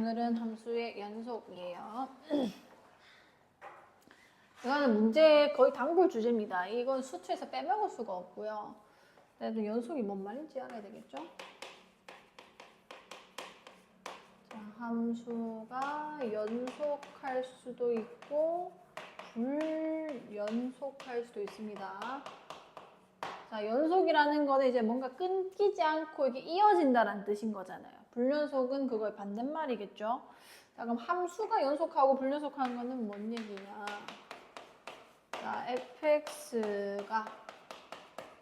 오늘은 함수의 연속이에요. 이거는 문제 거의 단골 주제입니다. 이건 수투에서 빼먹을 수가 없고요. 그래도 연속이 뭔 말인지 알아야 되겠죠? 자, 함수가 연속할 수도 있고 불연속할 수도 있습니다. 자, 연속이라는 거는 이제 뭔가 끊기지 않고 이게 이어진다라는 뜻인 거잖아요. 불연속은 그거의 반대말이겠죠. 자, 그럼 함수가 연속하고 불연속하는 거는 뭔 얘기냐? 자, fx가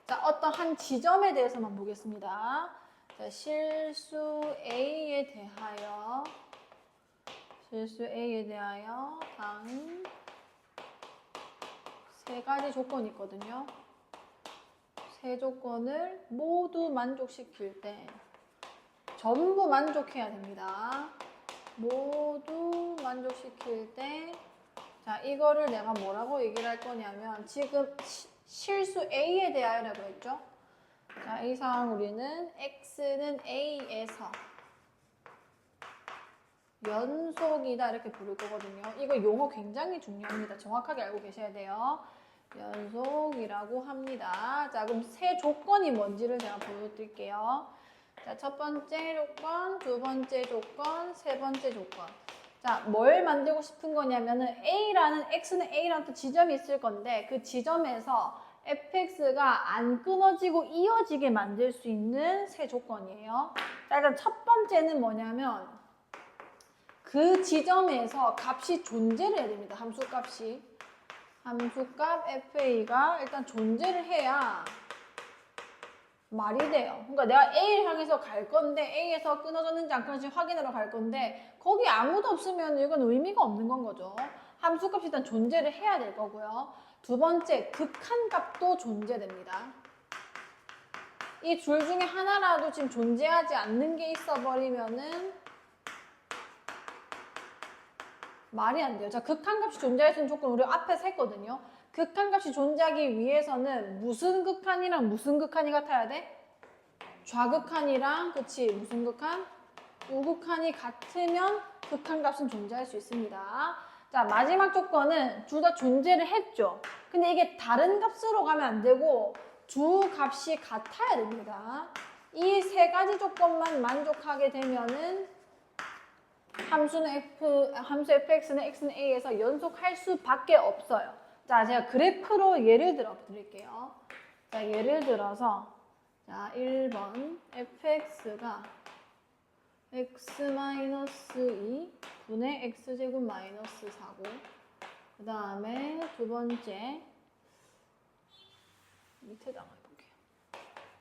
자, 어떤 한 지점에 대해서만 보겠습니다. 자, 실수 a에 대하여 단 세 가지 조건이 있거든요. 세 조건을 모두 만족시킬 때 전부 만족해야 됩니다. 모두 만족시킬 때 자, 이거를 내가 뭐라고 얘기를 할 거냐면 지금 실수 A에 대하여라고 했죠? 자, 이상 우리는 X는 A에서 연속이다 이렇게 부를 거거든요. 이거 용어 굉장히 중요합니다. 정확하게 알고 계셔야 돼요. 연속이라고 합니다. 자, 그럼 세 조건이 뭔지를 제가 보여드릴게요. 자, 첫 번째 조건, 두 번째 조건, 세 번째 조건. 자, 뭘 만들고 싶은 거냐면은 X는 A라는 또 지점이 있을 건데 그 지점에서 fx가 안 끊어지고 이어지게 만들 수 있는 세 조건이에요. 자, 일단 첫 번째는 뭐냐면 그 지점에서 값이 존재를 해야 됩니다. 함수값 fa가 일단 존재를 해야 말이 돼요. 그러니까 내가 A를 향해서 갈 건데 A에서 끊어졌는지 안 끊어졌는지 확인하러 갈 건데 거기 아무도 없으면 이건 의미가 없는 건 거죠. 함수값이 일단 존재를 해야 될 거고요. 두 번째, 극한값도 존재됩니다. 이 둘 중에 하나라도 지금 존재하지 않는 게 있어버리면은 말이 안 돼요. 자, 극한값이 존재할 수 있는 조건 우리 앞에서 했거든요. 극한값이 존재하기 위해서는 무슨 극한이랑 무슨 극한이 같아야 돼? 좌극한이랑 그치 무슨 극한? 우극한이 같으면 극한값은 존재할 수 있습니다. 자, 마지막 조건은 둘 다 존재를 했죠. 근데 이게 다른 값으로 가면 안 되고 두 값이 같아야 됩니다. 이 세 가지 조건만 만족하게 되면은 함수 fx는 x는 a에서 연속할 수밖에 없어요. 자, 제가 그래프로 예를 들어 드릴게요. 자, 예를 들어서 자, 1번 fx가 x-2 분의 x제곱 마이너스 4고 그 다음에 두 번째 밑에다가 해볼게요.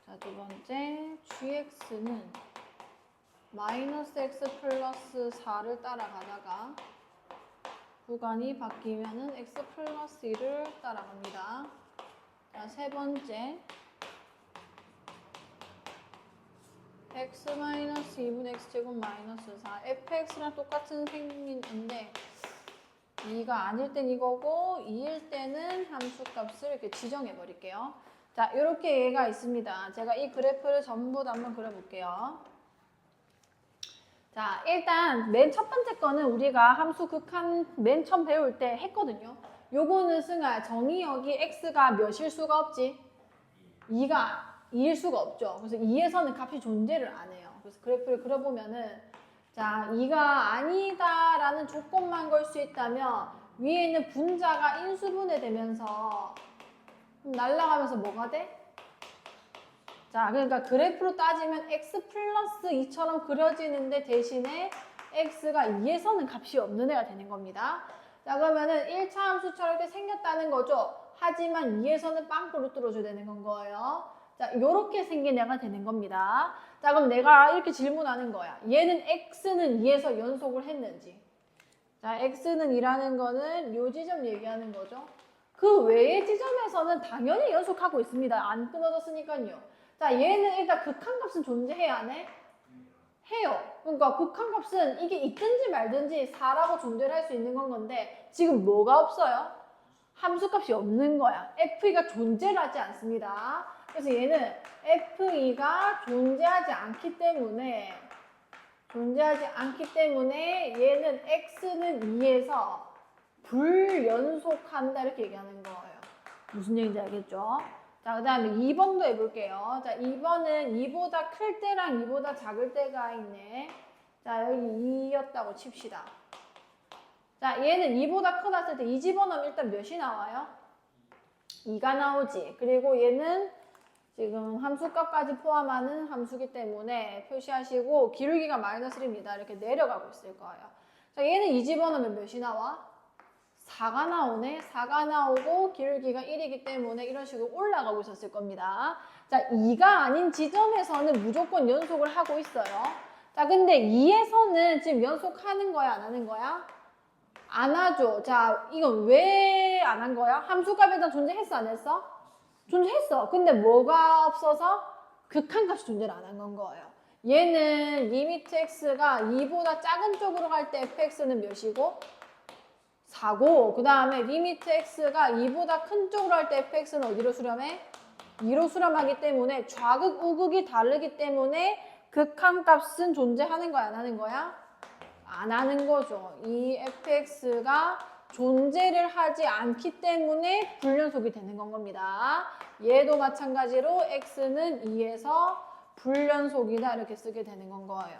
자, 두 번째 gx는 마이너스 x 플러스 4를 따라가다가 구간이 바뀌면은 x 플러스 1을 따라갑니다. 자, 세 번째 x-2분의 x제곱 마이너스 4 fx랑 똑같은 생긴인데 2가 아닐 땐 이거고 2일 때는 함수값을 이렇게 지정해 버릴게요. 자, 이렇게 얘가 있습니다. 제가 이 그래프를 전부 다 한번 그려볼게요. 자, 일단 맨 첫 번째 거는 우리가 함수 극한 맨 처음 배울 때 했거든요. 요거는 승아 정의역이 x가 몇일 수가 없지? 2일 수가 없죠. 그래서 2에서는 값이 존재를 안 해요. 그래서 그래프를 그려보면은 자, 2가 아니다라는 조건만 걸 수 있다면 위에 있는 분자가 인수분해 되면서 날아가면서 뭐가 돼? 자, 그러니까 그래프로 따지면 x 플러스 2처럼 그려지는데 대신에 x가 2에서는 값이 없는 애가 되는 겁니다. 자, 그러면은 1차 함수처럼 이렇게 생겼다는 거죠. 하지만 2에서는 빵꾸로 뚫어줘야 되는 건 거예요. 자, 요렇게 생긴 애가 되는 겁니다. 자, 그럼 내가 이렇게 질문하는 거야. 얘는 x는 2에서 연속을 했는지. 자, x는 2라는 거는 요 지점 얘기하는 거죠. 그 외의 지점에서는 당연히 연속하고 있습니다. 안 끊어졌으니까요. 자, 얘는 일단 극한값은 존재해야 안 해? 해요. 그러니까 극한값은 이게 있든지 말든지 4라고 존재를 할 수 있는 건 건데 지금 뭐가 없어요? 함수값이 없는 거야. f2가 존재를 하지 않습니다. 그래서 얘는 f2가 존재하지 않기 때문에 존재하지 않기 때문에 얘는 x는 2에서 불연속한다 이렇게 얘기하는 거예요. 무슨 얘기인지 알겠죠? 자, 그 다음에 2번도 해볼게요. 자, 2번은 2보다 클 때랑 2보다 작을 때가 있네. 자, 여기 2였다고 칩시다. 자, 얘는 2보다 크다 때 2 집어넣으면 일단 몇이 나와요? 2가 나오지. 그리고 얘는 지금 함수값까지 포함하는 함수기 때문에 표시하시고 기울기가 -1입니다. 이렇게 내려가고 있을 거예요. 자, 얘는 2 집어넣으면 몇이 나와? 4가 나오네. 4가 나오고 기울기가 1이기 때문에 이런 식으로 올라가고 있었을 겁니다. 자, 2가 아닌 지점에서는 무조건 연속을 하고 있어요. 자, 근데 2에서는 지금 연속하는 거야, 안 하는 거야? 안 하죠. 자, 이건 왜 안 한 거야? 함수값 일단 존재했어, 안 했어? 존재했어. 근데 뭐가 없어서? 극한값이 존재를 안 한 건 거예요. 얘는 리미트 x가 2보다 작은 쪽으로 갈 때 fx는 몇이고? 4고, 그 다음에 리미트 x가 2보다 큰 쪽으로 할 때 fx는 어디로 수렴해? 2로 수렴하기 때문에 좌극, 우극이 다르기 때문에 극한값은 존재하는 거야, 안 하는 거야? 안 하는 거죠. 이 fx가 존재를 하지 않기 때문에 불연속이 되는 건 겁니다. 얘도 마찬가지로 x는 2에서 불연속이다 이렇게 쓰게 되는 건 거예요.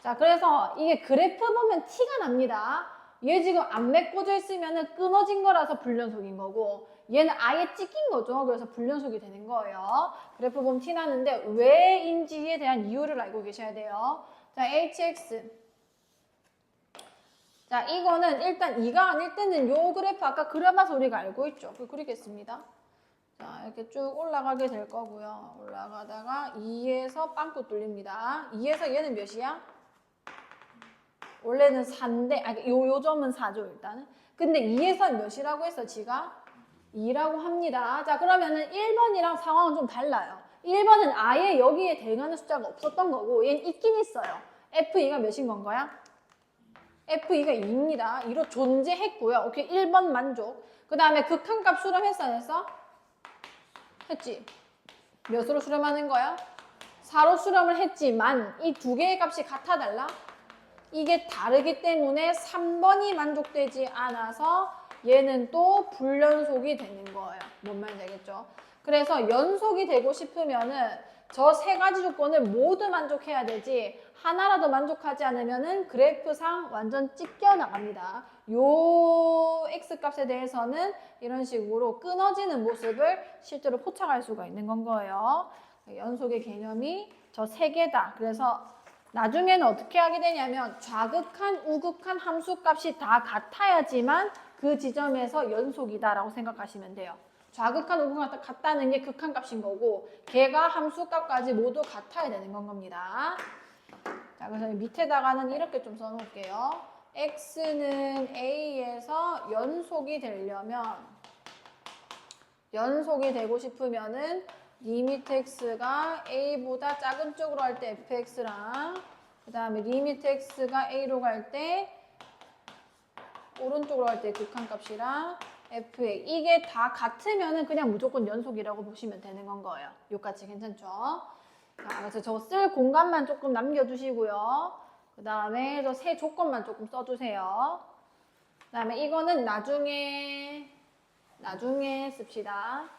자, 그래서 이게 그래프 보면 티가 납니다. 얘 지금 안 메꿔져 있으면 끊어진 거라서 불연속인 거고 얘는 아예 찍힌 거죠. 그래서 불연속이 되는 거예요. 그래프 보면 티 나는데 왜인지에 대한 이유를 알고 계셔야 돼요. 자, hx. 자, 이거는 일단 2가 아닐 때는 요 그래프 아까 그려봐서 우리가 알고 있죠. 그걸 그리겠습니다. 자, 이렇게 쭉 올라가게 될 거고요. 올라가다가 2에서 빵꾸 뚫립니다. 2에서 얘는 몇이야? 원래는 4인데, 요 점은 4죠, 일단은. 근데 2에서 몇이라고 했어, 지가? 2라고 합니다. 자, 그러면은 1번이랑 상황은 좀 달라요. 1번은 아예 여기에 대응하는 숫자가 없었던 거고, 얘는 있긴 있어요. F2가 몇인 건 거야? F2가 2입니다. 2로 존재했고요. 오케이, 1번 만족. 그 다음에 극한값 수렴했어, 안 했어? 했지. 몇으로 수렴하는 거야? 4로 수렴을 했지만 이 두 개의 값이 같아 달라? 이게 다르기 때문에 3번이 만족되지 않아서 얘는 또 불연속이 되는 거예요. 뭔 말인지 알겠죠? 그래서 연속이 되고 싶으면은 저 세 가지 조건을 모두 만족해야 되지 하나라도 만족하지 않으면은 그래프상 완전 찢겨 나갑니다. 요 x값에 대해서는 이런 식으로 끊어지는 모습을 실제로 포착할 수가 있는 건 거예요. 연속의 개념이 저 세 개다. 그래서 나중에는 어떻게 하게 되냐면 좌극한, 우극한 함수값이 다 같아야지만 그 지점에서 연속이다라고 생각하시면 돼요. 좌극한, 우극한 같다는 게 극한값인 거고 걔가 함수값까지 모두 같아야 되는 건 겁니다. 자, 그래서 밑에다가는 이렇게 좀 써놓을게요. x는 a에서 연속이 되고 싶으면은 리미트 x가 a보다 작은 쪽으로 할 때 fx랑 그 다음에 리미트 x가 a로 갈 때 오른쪽으로 갈 때 극한값이랑 fA 이게 다 같으면은 그냥 무조건 연속이라고 보시면 되는 건 거예요. 요까지 괜찮죠? 자, 그래서 저 쓸 공간만 조금 남겨주시고요. 그 다음에 저 세 조건만 조금 써주세요. 그 다음에 이거는 나중에 씁시다.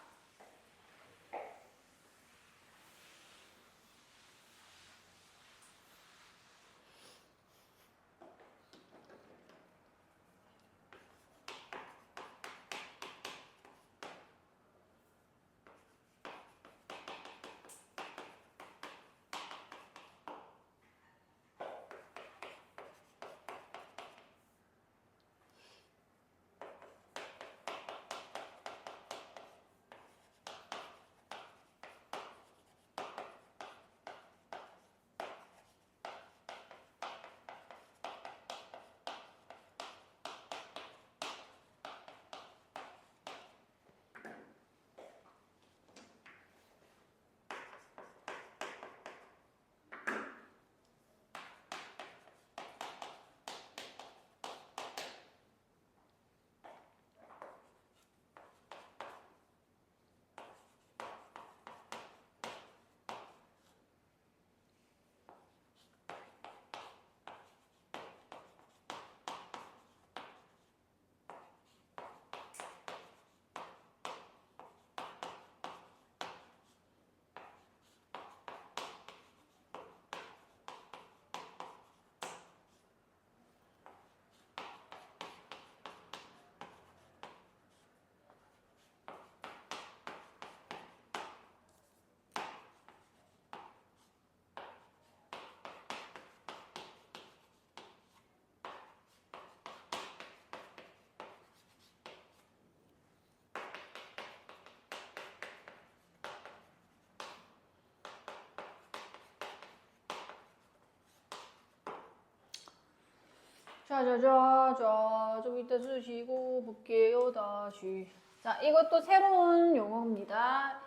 자자자자 좀 이따 쓰시고 볼게요 다시. 자 이것도 새로운 용어입니다.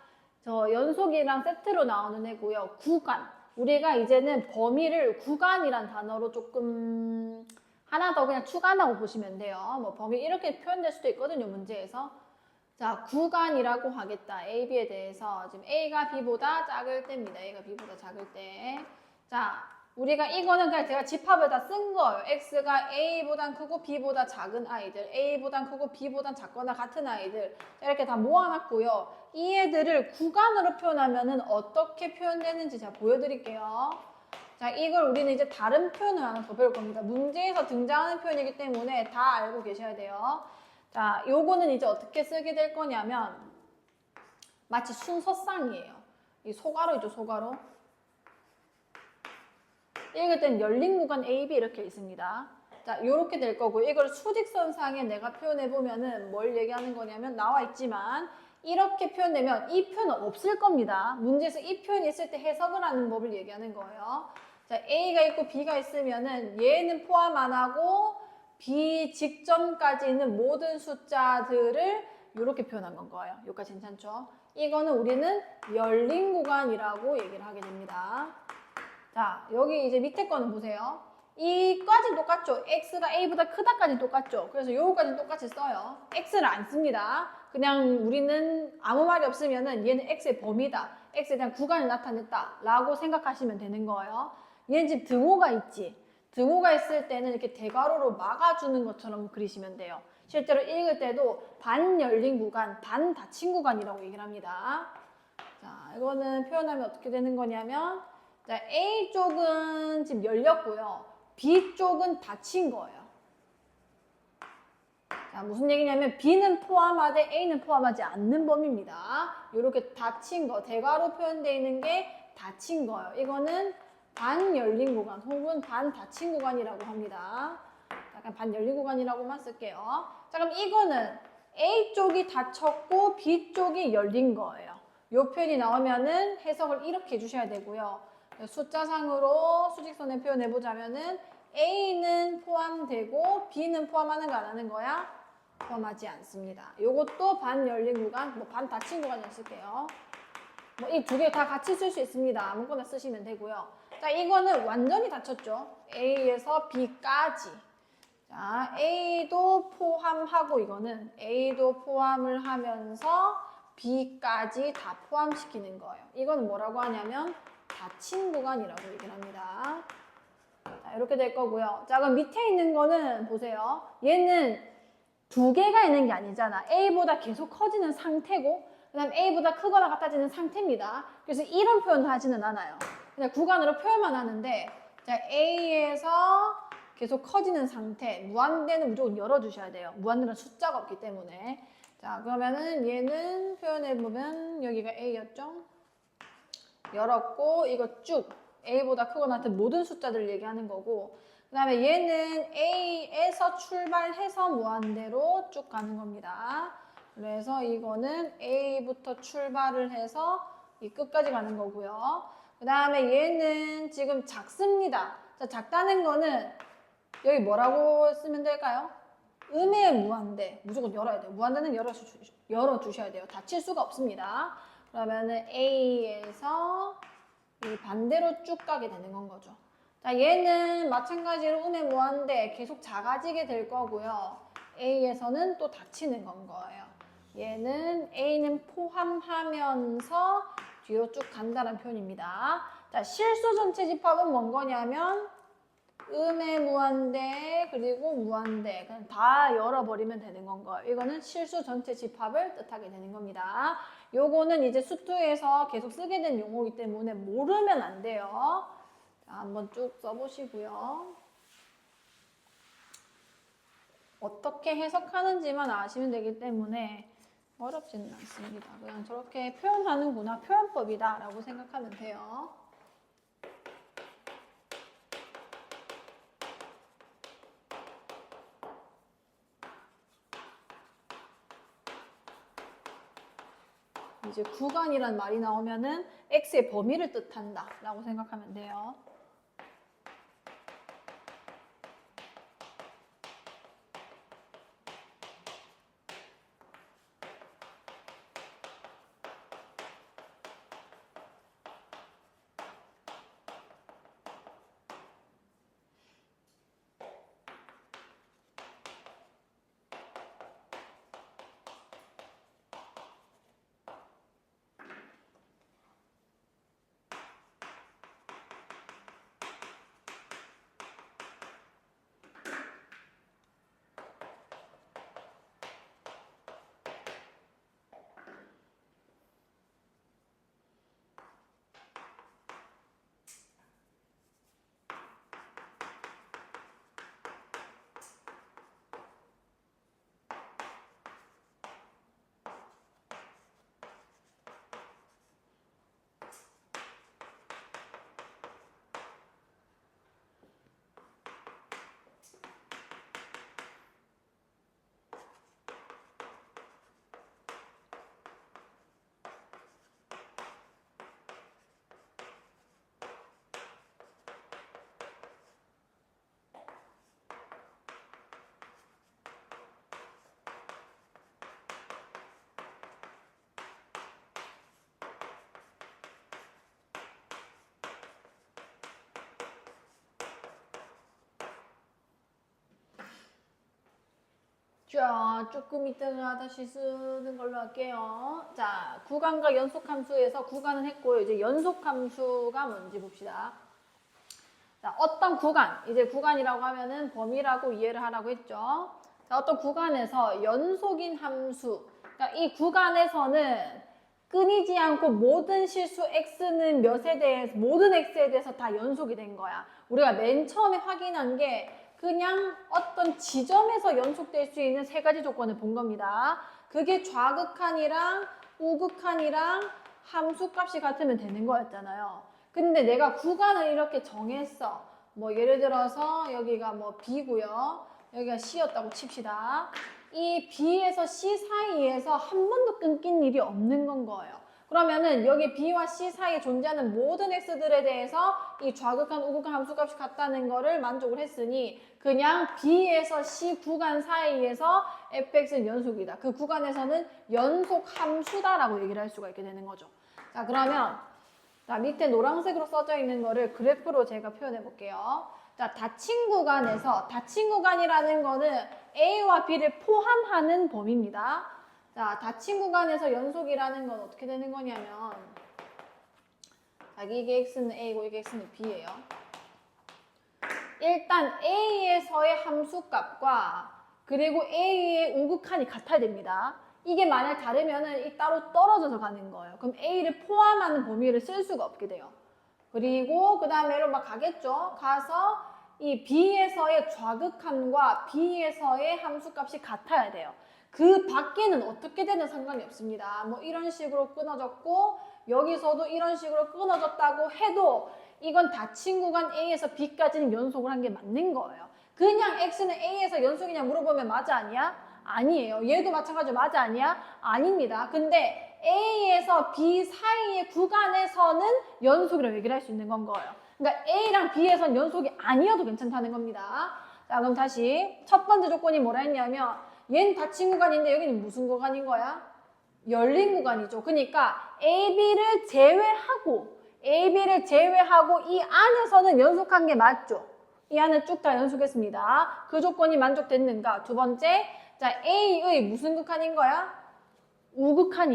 저 연속이랑 세트로 나오는 애고요. 구간. 우리가 이제는 범위를 구간이란 단어로 조금 하나 더 그냥 추가한다고 보시면 돼요. 뭐 범위 이렇게 표현될 수도 있거든요, 문제에서. 자, 구간이라고 하겠다. A, B에 대해서. 지금 A가 B보다 작을 때입니다. A가 B보다 작을 때. 자, 우리가 이거는 그냥 제가 집합을 다 쓴 거예요. X가 A보단 크고 B보다 작은 아이들, A보단 크고 B보단 작거나 같은 아이들. 이렇게 다 모아놨고요. 이 애들을 구간으로 표현하면은 어떻게 표현되는지 제가 보여드릴게요. 자, 이걸 우리는 이제 다른 표현을 하나 더 배울 겁니다. 문제에서 등장하는 표현이기 때문에 다 알고 계셔야 돼요. 자, 요거는 이제 어떻게 쓰게 될 거냐면 마치 순서쌍이에요. 이 소괄호이죠, 소괄호. 읽을 땐 열린 구간 A, B 이렇게 있습니다. 자, 요렇게 될 거고 이걸 수직선상에 내가 표현해 보면은 뭘 얘기하는 거냐면 나와 있지만 이렇게 표현되면 이 표현은 없을 겁니다. 문제에서 이 표현이 있을 때 해석을 하는 법을 얘기하는 거예요. 자, A가 있고 B가 있으면은 얘는 포함 안 하고 B 직전까지 있는 모든 숫자들을 이렇게 표현한 건 거예요. 여기까지 괜찮죠? 이거는 우리는 열린 구간이라고 얘기를 하게 됩니다. 자, 여기 이제 밑에 거는 보세요. 이까지 똑같죠? X가 A보다 크다까지 똑같죠? 그래서 요거까지 똑같이 써요. X를 안 씁니다. 그냥 우리는 아무 말이 없으면은 얘는 X의 범위다. X에 대한 구간을 나타냈다. 라고 생각하시면 되는 거예요. 얘는 지금 등호가 있지. 등호가 있을 때는 이렇게 대괄호로 막아주는 것처럼 그리시면 돼요. 실제로 읽을 때도 반 열린 구간, 반 닫힌 구간이라고 얘기를 합니다. 자, 이거는 표현하면 어떻게 되는 거냐면 자, A 쪽은 지금 열렸고요. B 쪽은 닫힌 거예요. 자, 무슨 얘기냐면 B는 포함하되 A는 포함하지 않는 범위입니다. 이렇게 닫힌 거, 대괄호 표현되어 있는 게 닫힌 거예요. 이거는 반 열린 구간 혹은 반 닫힌 구간이라고 합니다. 약간 반 열린 구간이라고만 쓸게요. 자, 그럼 이거는 A 쪽이 닫혔고 B 쪽이 열린 거예요. 이 표현이 나오면은 해석을 이렇게 해주셔야 되고요. 숫자상으로 수직선에 표현해보자면은 A는 포함되고 B는 포함하는 거 안 하는 거야? 포함하지 않습니다. 요것도 반 열린 구간, 뭐 반 닫힌 구간을 쓸게요. 뭐 이 두 개 다 같이 쓸 수 있습니다. 아무거나 쓰시면 되고요. 자, 이거는 완전히 닫혔죠. A에서 B까지. 자, A도 포함하고 이거는 A도 포함을 하면서 B까지 다 포함시키는 거예요. 이거는 뭐라고 하냐면 닫힌 구간이라고 얘기를 합니다. 자, 이렇게 될 거고요. 자, 그럼 밑에 있는 거는 보세요. 얘는 두 개가 있는 게 아니잖아. A보다 계속 커지는 상태고 그 다음 A보다 크거나 같아지는 상태입니다. 그래서 이런 표현을 하지는 않아요. 그냥 구간으로 표현만 하는데 자, A에서 계속 커지는 상태, 무한대는 무조건 열어주셔야 돼요. 무한대는 숫자가 없기 때문에. 자, 그러면은 얘는 표현해보면 여기가 A였죠? 열었고 이거 쭉 A보다 크거나 같은 모든 숫자들을 얘기하는 거고 그 다음에 얘는 A에서 출발해서 무한대로 쭉 가는 겁니다. 그래서 이거는 A부터 출발을 해서 이 끝까지 가는 거고요. 그 다음에 얘는 지금 작습니다. 자, 작다는 거는 여기 뭐라고 쓰면 될까요? 음의 무한대 무조건 열어야 돼요. 무한대는 열어주셔야 돼요. 닫힐 수가 없습니다. 그러면은 A에서 이 반대로 쭉 가게 되는 건 거죠. 자, 얘는 마찬가지로 음의 무한대 계속 작아지게 될 거고요. A에서는 또 닫히는 건 거예요. 얘는 A는 포함하면서 뒤로 쭉 간다는 표현입니다. 자, 실수 전체 집합은 뭔 거냐면 음의 무한대 그리고 무한대 그냥 다 열어버리면 되는 건 거예요. 이거는 실수 전체 집합을 뜻하게 되는 겁니다. 요거는 이제 수투에서 계속 쓰게 된 용어이기 때문에 모르면 안 돼요. 자, 한번 쭉 써보시고요. 어떻게 해석하는지만 아시면 되기 때문에 어렵지는 않습니다. 그냥 저렇게 표현하는구나, 표현법이다 라고 생각하면 돼요. 이제 구간이란 말이 나오면은 X의 범위를 뜻한다 라고 생각하면 돼요. 자, 조금 이따가 다시 쓰는 걸로 할게요. 자, 구간과 연속함수에서 구간은 했고요. 이제 연속함수가 뭔지 봅시다. 자, 어떤 구간, 이제 구간이라고 하면은 범위라고 이해를 하라고 했죠. 자, 어떤 구간에서 연속인 함수, 그러니까 이 구간에서는 끊이지 않고 모든 실수 x는 몇에 대해서, 모든 x에 대해서 다 연속이 된 거야. 우리가 맨 처음에 확인한 게 그냥 어떤 지점에서 연속될 수 있는 세 가지 조건을 본 겁니다. 그게 좌극한이랑 우극한이랑 함수값이 같으면 되는 거였잖아요. 근데 내가 구간을 이렇게 정했어. 뭐 예를 들어서 여기가 뭐 B고요. 여기가 C였다고 칩시다. 이 B에서 C 사이에서 한 번도 끊긴 일이 없는 건 거예요. 그러면은 여기 B와 C 사이에 존재하는 모든 X들에 대해서 이 좌극한, 우극한 함수값이 같다는 거를 만족을 했으니 그냥 B에서 C 구간 사이에서 fx는 연속이다. 그 구간에서는 연속 함수다라고 얘기를 할 수가 있게 되는 거죠. 자, 그러면 자, 밑에 노란색으로 써져 있는 거를 그래프로 제가 표현해 볼게요. 자, 닫힌 구간이라는 거는 A와 B를 포함하는 범위입니다. 자, 닫힌 구간에서 연속이라는 건 어떻게 되는 거냐면, 자, 이게 X는 A고 이게 X는 B예요. 일단 A에서의 함수값과 그리고 A의 우극한이 같아야 됩니다. 이게 만약 다르면은 이 따로 떨어져서 가는 거예요. 그럼 A를 포함하는 범위를 쓸 수가 없게 돼요. 그리고 그 다음에로 막 가겠죠. 가서 이 B에서의 좌극한과 B에서의 함수값이 같아야 돼요. 그 밖에는 어떻게 되든 상관이 없습니다. 뭐 이런 식으로 끊어졌고 여기서도 이런 식으로 끊어졌다고 해도 이건 닫힌 구간 A에서 B까지는 연속을 한 게 맞는 거예요. 그냥 X는 A에서 연속이냐 물어보면 맞아 아니야? 아니에요. 얘도 마찬가지로 맞아 아니야? 아닙니다. 근데 A에서 B 사이의 구간에서는 연속이라고 얘기를 할 수 있는 건 거예요. 그러니까 A랑 B에서는 연속이 아니어도 괜찮다는 겁니다. 자, 그럼 다시 첫 번째 조건이 뭐라 했냐면 얘는 닫힌 구간인데 여기는 무슨 구간인 거야? 열린 구간이죠. 그러니까 AB를 제외하고 이 안에서는 연속한 게 맞죠. 이 안은 쭉 다 연속했습니다. 그 조건이 만족됐는가? 두 번째, 자 A의 무슨 극한인 거야? 우극한.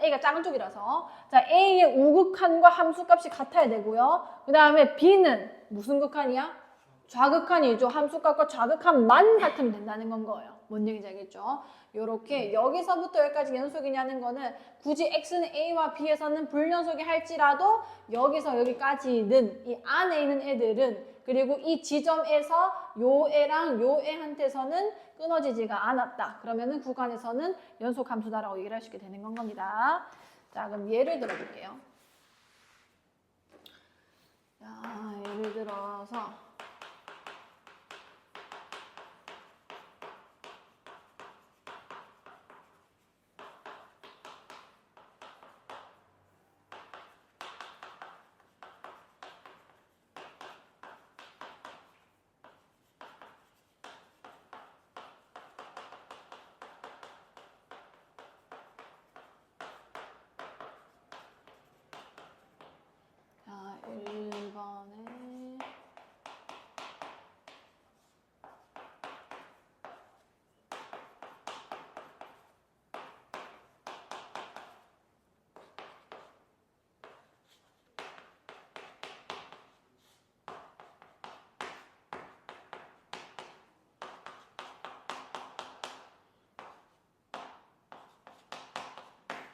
A가 작은 쪽이라서. 자, A의 우극한과 함수값이 같아야 되고요. 그 다음에 B는 무슨 극한이야? 좌극한이죠. 함수값과 좌극한만 같으면 된다는 건 거예요. 뭔 얘기인지 알겠죠? 요렇게 여기서부터 여기까지 연속이냐는 거는 굳이 X는 A와 B에서는 불연속이 할지라도 여기서 여기까지는 이 안에 있는 애들은 그리고 이 지점에서 요 애랑 요 애한테서는 끊어지지가 않았다. 그러면은 구간에서는 연속 함수다라고 얘기를 할 수 있게 되는 건 겁니다. 자, 그럼 예를 들어 볼게요. 자, 예를 들어서 자, 1번에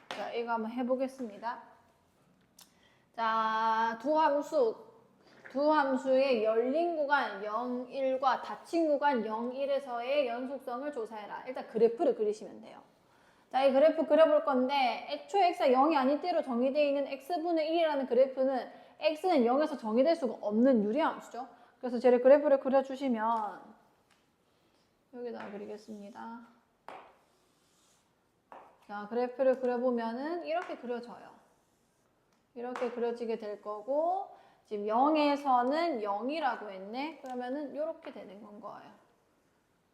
자, 이거 한번 해보겠습니다. 자, 두 함수의 열린 구간 0, 1과 닫힌 구간 0, 1에서의 연속성을 조사해라. 일단 그래프를 그리시면 돼요. 자, 이 그래프 그려볼 건데 애초에 x가 0이 아닐 때로 정의되어 있는 x분의 1이라는 그래프는 x는 0에서 정의될 수가 없는 유리함수죠. 그래서 제 그래프를 그려주시면 여기다가 그리겠습니다. 자, 그래프를 그려보면은 이렇게 그려져요. 이렇게 그려지게 될 거고 지금 0에서는 0이라고 했네. 그러면은 이렇게 되는 건 거예요.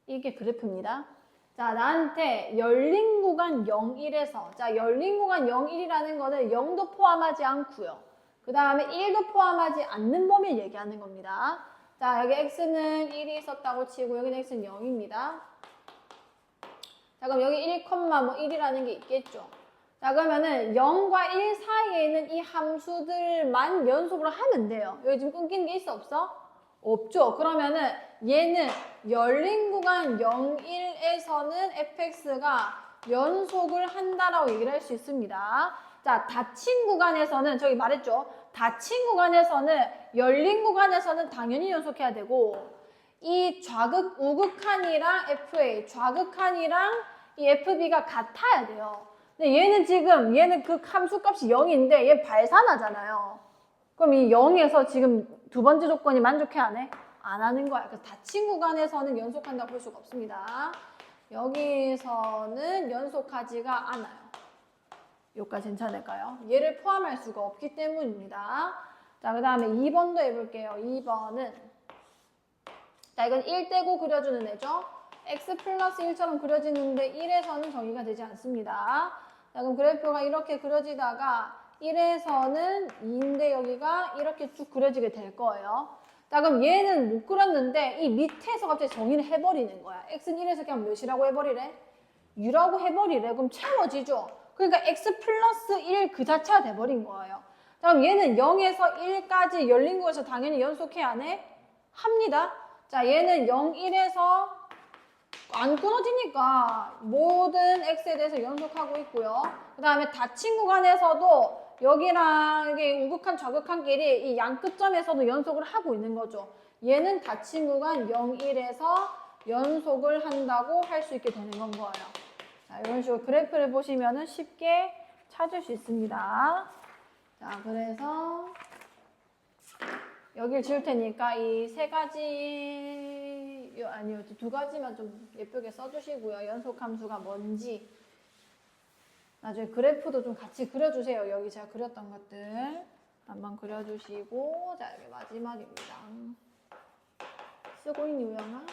이게 그래프입니다. 자, 나한테 열린 구간 0, 1에서 자, 열린 구간 0, 1이라는 거는 0도 포함하지 않고요. 그 다음에 1도 포함하지 않는 범위를 얘기하는 겁니다. 자, 여기 x는 1이 있었다고 치고 여기는 x는 0입니다. 자, 그럼 여기 1,1이라는 게 있겠죠. 자, 그러면은 0과 1 사이에 있는 이 함수들만 연속으로 하면 돼요. 여기 지금 끊기는 게 있어, 없어? 없죠. 그러면은 얘는 열린 구간 0, 1에서는 fx가 연속을 한다라고 얘기를 할 수 있습니다. 자, 닫힌 구간에서는 저기 말했죠. 닫힌 구간에서는 열린 구간에서는 당연히 연속해야 되고 이 좌극 우극한이랑 FA 좌극한이랑 이 FB가 같아야 돼요. 근데 얘는 지금 얘는 그 함수값이 0인데 얘 발산하잖아요. 그럼 이 0에서 지금 두 번째 조건이 만족해 안 해? 안 하는 거야. 그래서 닫힌 구간에서는 연속한다고 볼 수가 없습니다. 여기서는 연속하지가 않아요. 여기까지 괜찮을까요? 얘를 포함할 수가 없기 때문입니다. 자, 그 다음에 2번도 해볼게요. 2번은 자, 이건 1대고 그려주는 애죠. x 플러스 1처럼 그려지는데 1에서는 정의가 되지 않습니다. 자, 그럼 그래프가 이렇게 그려지다가 1에서는 2인데 여기가 이렇게 쭉 그려지게 될 거예요. 자, 그럼 얘는 못 그렸는데 이 밑에서 갑자기 정의를 해버리는 거야. x는 1에서 그냥 몇이라고 해버리래? u라고 해버리래. 그럼 채워지죠. 그러니까 x 플러스 1 그 자체가 돼버린 거예요. 자, 그럼 얘는 0에서 1까지 열린 거에서 당연히 연속해 안 해? 합니다. 자, 얘는 0, 1에서 안 끊어지니까 모든 x에 대해서 연속하고 있고요. 그 다음에 닫힌 구간에서도 여기랑 이게 우극한 좌극한끼리 이 양 끝점에서도 연속을 하고 있는 거죠. 얘는 닫힌 구간 0, 1에서 연속을 한다고 할 수 있게 되는 건 거예요. 자, 이런 식으로 그래프를 보시면은 쉽게 찾을 수 있습니다. 자, 그래서 여기를 지울 테니까 이 세 가지, 아니요, 두 가지만 좀 예쁘게 써주시고요. 연속 함수가 뭔지. 나중에 그래프도 좀 같이 그려주세요. 여기 제가 그렸던 것들 한번 그려주시고, 자, 여기 마지막입니다. 쓰고 있니, 우영아?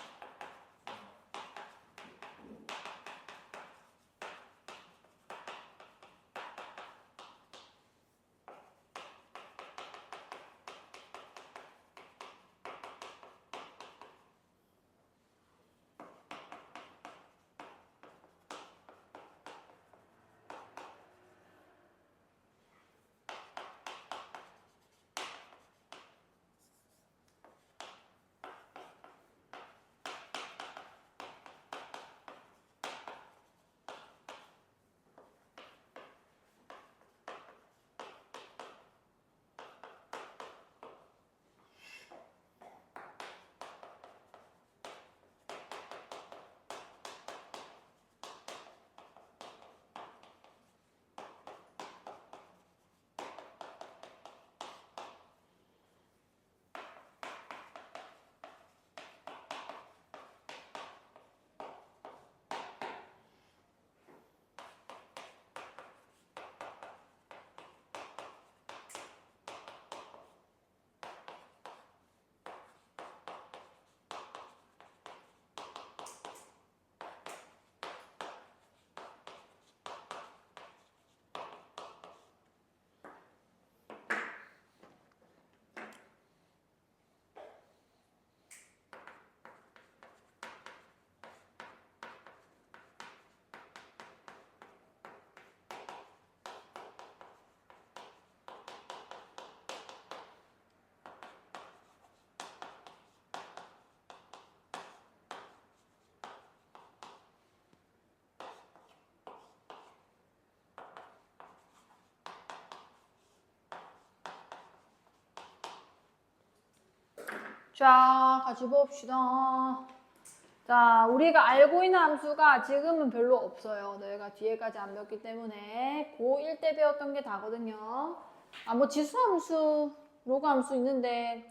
자, 같이 봅시다. 자, 우리가 알고 있는 함수가 지금은 별로 없어요. 너희가 뒤에까지 안 배웠기 때문에 고1 때 배웠던 게 다거든요. 아, 뭐 지수함수, 로그함수 있는데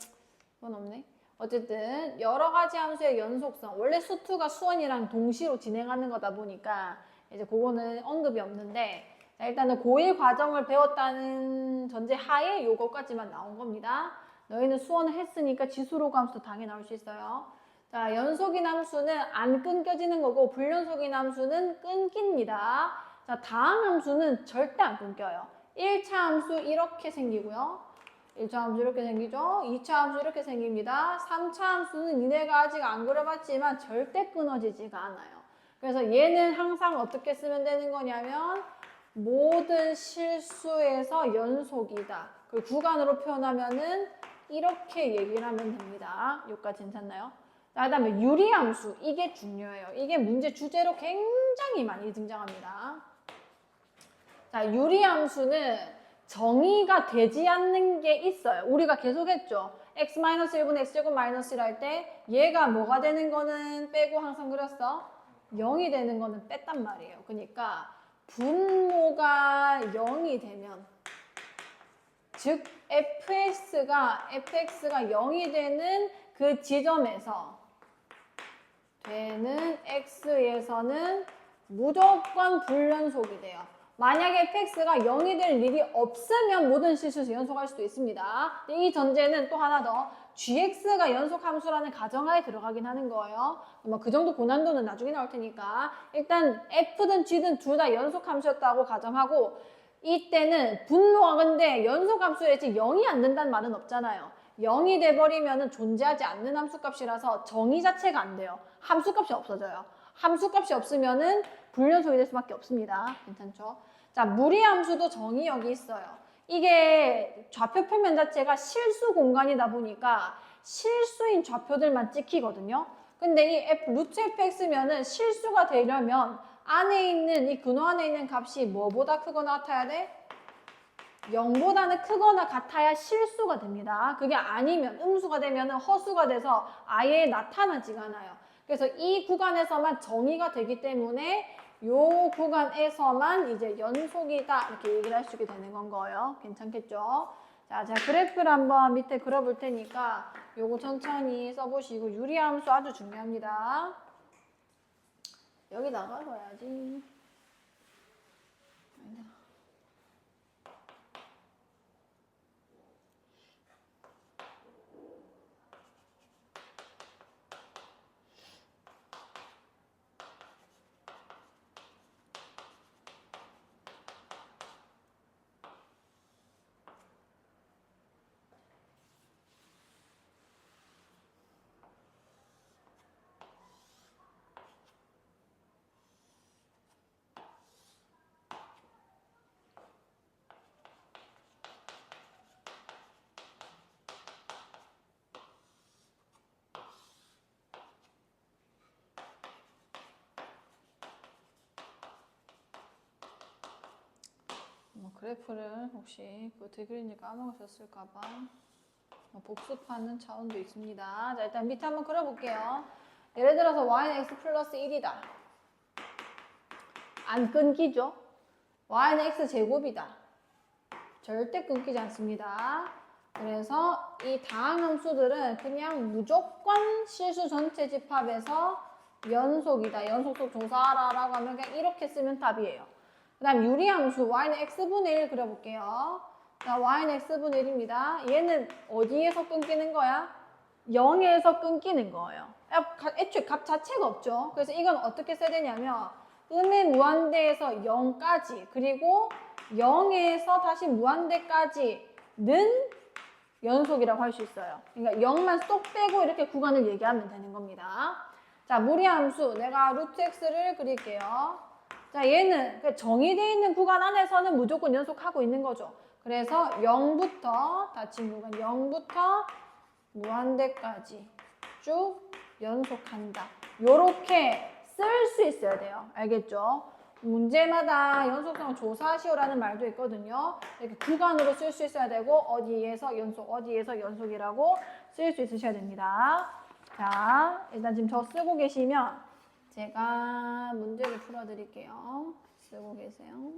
그건 없네. 어쨌든 여러 가지 함수의 연속성. 원래 수투가 수원이랑 동시로 진행하는 거다 보니까 이제 그거는 언급이 없는데 자, 일단은 고1 과정을 배웠다는 전제 하에 요거까지만 나온 겁니다. 너희는 수원을 했으니까 지수로그 함수도 당연히 나올 수 있어요. 자, 연속인 함수는 안 끊겨지는 거고 불연속인 함수는 끊깁니다. 자, 다항 함수는 절대 안 끊겨요. 1차 함수 이렇게 생기고요. 1차 함수 이렇게 생기죠. 2차 함수 이렇게 생깁니다. 3차 함수는 니네가 아직 안 그려봤지만 절대 끊어지지가 않아요. 그래서 얘는 항상 어떻게 쓰면 되는 거냐면 모든 실수에서 연속이다. 그 구간으로 표현하면은 이렇게 얘기를 하면 됩니다. 여기까지 괜찮나요? 자, 그다음에 유리함수. 이게 중요해요. 이게 문제 주제로 굉장히 많이 등장합니다. 자, 유리함수는 정의가 되지 않는 게 있어요. 우리가 계속 했죠. x-1분의 x제곱 마이너스 1 할 때 얘가 뭐가 되는 거는 빼고 항상 그렸어. 0이 되는 거는 뺐단 말이에요. 그러니까 분모가 0이 되면 즉 fx가 0이 되는 그 지점에서 되는 x에서는 무조건 불연속이 돼요. 만약에 fx가 0이 될 일이 없으면 모든 실수에서 연속할 수도 있습니다. 이 전제는 또 하나 더 gx가 연속함수라는 가정하에 들어가긴 하는 거예요. 뭐 그 정도 고난도는 나중에 나올 테니까 일단 f든 g든 둘 다 연속함수였다고 가정하고 이때는 분모가 근데 연속함수에지 0이 안 된다는 말은 없잖아요. 0이 돼버리면 존재하지 않는 함수값이라서 정의 자체가 안 돼요. 함수값이 없어져요. 함수값이 없으면은 불연속이 될 수밖에 없습니다. 괜찮죠? 자, 무리함수도 정의 여기 있어요. 이게 좌표 표면 자체가 실수 공간이다 보니까 실수인 좌표들만 찍히거든요. 근데 이 루트 fx면은 실수가 되려면 안에 있는 이 근호 안에 있는 값이 뭐보다 크거나 같아야 돼? 0보다는 크거나 같아야 실수가 됩니다. 그게 아니면 음수가 되면 허수가 돼서 아예 나타나지가 않아요. 그래서 이 구간에서만 정의가 되기 때문에 이 구간에서만 이제 연속이다 이렇게 얘기를 할 수 있게 되는 건 거예요. 괜찮겠죠? 자, 제가 그래프를 한번 밑에 그려볼 테니까 요거 천천히 써보시고 유리함수 아주 중요합니다. 여기다가 넣어야지. 그래프를 혹시 어떻게 그린지 까먹으셨을까봐 복습하는 차원도 있습니다. 자, 일단 밑에 한번 그려볼게요. 예를 들어서 y는 x 플러스 1이다. 안 끊기죠? y는 x 제곱이다. 절대 끊기지 않습니다. 그래서 이 다항함수들은 그냥 무조건 실수 전체 집합에서 연속이다. 연속속 조사하라라고 하면 그냥 이렇게 쓰면 답이에요. 그 다음 유리함수 y는 x분의 1 그려볼게요. 자, y는 x분의 1입니다. 얘는 어디에서 끊기는 거야? 0에서 끊기는 거예요. 애초에 값 자체가 없죠. 그래서 이건 어떻게 써야 되냐면 음의 무한대에서 0까지 그리고 0에서 다시 무한대까지는 연속이라고 할 수 있어요. 그러니까 0만 쏙 빼고 이렇게 구간을 얘기하면 되는 겁니다. 자, 무리함수 내가 루트 x를 그릴게요. 자, 얘는 정의되어 있는 구간 안에서는 무조건 연속하고 있는 거죠. 그래서 0부터 닫힌 구간 0부터 무한대까지 쭉 연속한다. 요렇게 쓸 수 있어야 돼요. 알겠죠? 문제마다 연속성을 조사하시오라는 말도 있거든요. 이렇게 구간으로 쓸 수 있어야 되고 어디에서 연속, 어디에서 연속이라고 쓸 수 있으셔야 됩니다. 자, 일단 지금 저 쓰고 계시면 제가 문제를 풀어드릴게요. 쓰고 계세요.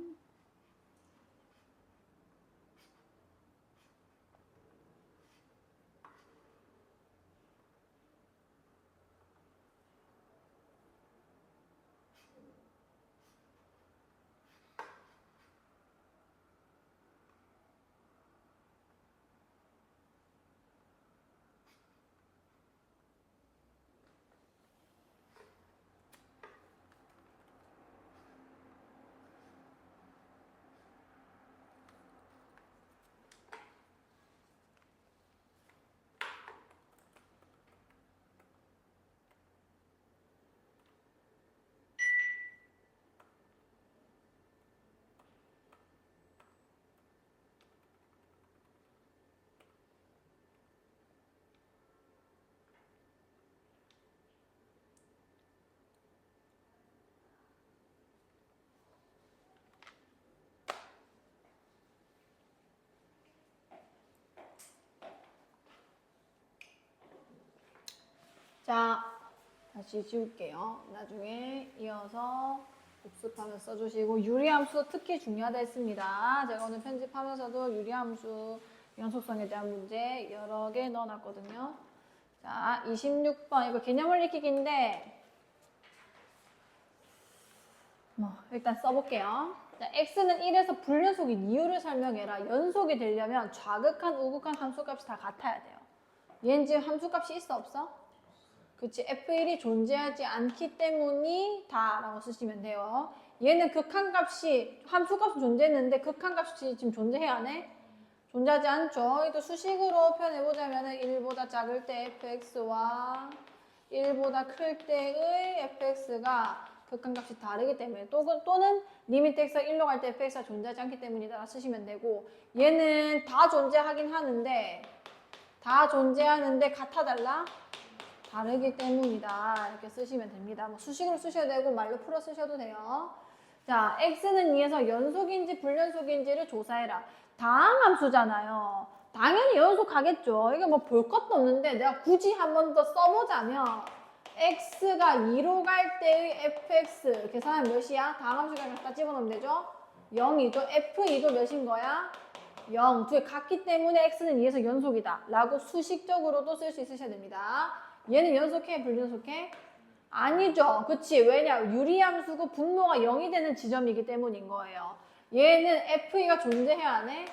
자, 다시 지울게요. 나중에 이어서 복습하면 써주시고 유리함수 특히 중요하다 했습니다. 제가 오늘 편집하면서도 유리함수 연속성에 대한 문제 여러 개 넣어놨거든요. 자, 26번 이거 개념을 익히기인데 일단 써볼게요. 자, x는 1에서 불연속인 이유를 설명해라. 연속이 되려면 좌극한, 우극한 함수값이 다 같아야 돼요. 얘는 지금 함수값이 있어 없어? 그치, f1이 존재하지 않기 때문이다 라고 쓰시면 돼요. 얘는 극한값이, 함수값은 존재했는데 극한값이 지금 존재해야 하네? 존재하지 않죠. 또 수식으로 표현해보자면 1보다 작을 때 fx와 1보다 클 때의 fx가 극한값이 다르기 때문에 또는 리미트 x가 1로 갈 때 fx가 존재하지 않기 때문이다 쓰시면 되고, 얘는 다 존재하긴 하는데 같아 달라? 다르기 때문이다 이렇게 쓰시면 됩니다. 뭐 수식으로 쓰셔도 되고 말로 풀어 쓰셔도 돼요. 자, x는 2에서 연속인지 불연속인지를 조사해라. 다항함수잖아요. 당연히 연속하겠죠. 이게 뭐 볼 것도 없는데 내가 굳이 한 번 더 써보자면 x가 2로 갈 때의 fx 계산하면 몇이야? 다항함수가 갖다 집어넣으면 되죠? 0이죠. f2도 몇인 거야? 0. 두 개 같기 때문에 x는 2에서 연속이다 라고 수식적으로도 쓸 수 있으셔야 됩니다. 얘는 연속해? 불연속해? 아니죠. 그치? 왜냐? 유리함수고 분모가 0이 되는 지점이기 때문인 거예요. 얘는 f2가 존재해야 하네?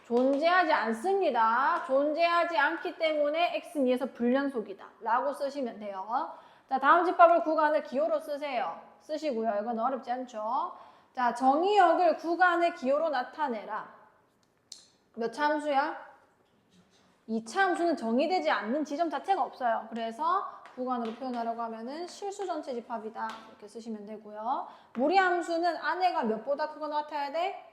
존재하지 않습니다. 존재하지 않기 때문에 x는 2에서 불연속이다 라고 쓰시면 돼요. 자, 다음 집합을 구간을 기호로 쓰세요. 쓰시고요. 이건 어렵지 않죠? 자, 정의역을 구간의 기호로 나타내라. 몇 차 함수야? 2차 함수는 정의되지 않는 지점 자체가 없어요. 그래서 구간으로 표현하려고 하면은 실수 전체 집합이다 이렇게 쓰시면 되고요. 무리함수는 안에가 몇보다 크거나 같아야 돼?